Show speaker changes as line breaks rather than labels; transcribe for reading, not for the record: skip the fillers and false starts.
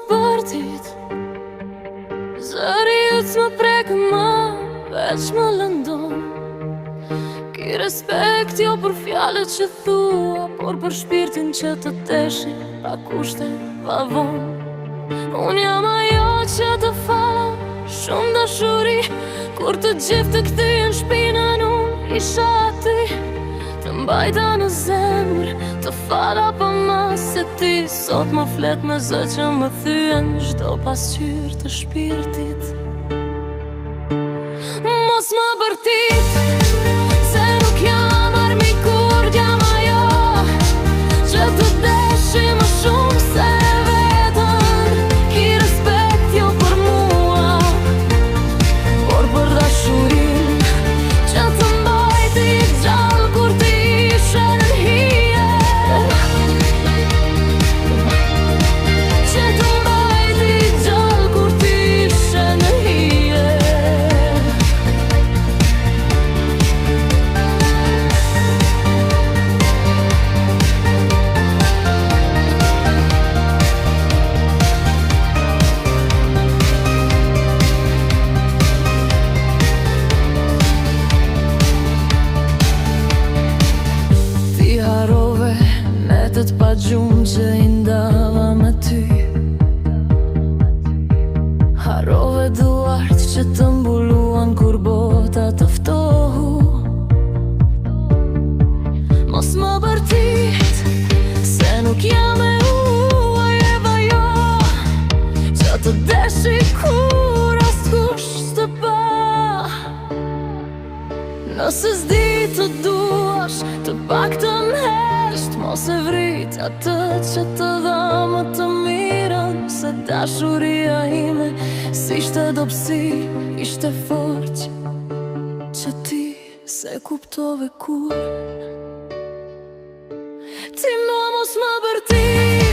bërtit, zëri yt s'më prekë më, veç më lëndon. Ki respekt jo për fjalët që thua, por për shpirtin që të teshi, pa kushte, pa vonë. Unë jam ajo që të fala, shumë dashuri, kur të gjithë të kthyen shpinën, unë isha aty, të mbajta në zemër, të fala pa mas se ti. Sot më flet me zë që më thyen çdo pasqyrë të shpirtit. Mos më bërtit, se nuk jam armi kur jam ajo që të deshi më shumë se vetën. Ki respekt jo për mua, por për dashurin që të mbajti gjallë kur ti ishe në hije, që të mbajti gjallë kur ti ishe në hije. Harove netët pa gjumë që i ndava me ty. Harove duart që të mbuluan kur bota të ftohu. Mos më bërtit, se nuk jam e uaj e vajo që të deshi kur askush s'të pa. Nëse s'di të duash, të paktën hesht, mos e vrit atë që të dha më të mirën. Se dashuria ime s'ishte dobësi, ishte forq që ti se kuptove kur. Ti mos më bërti.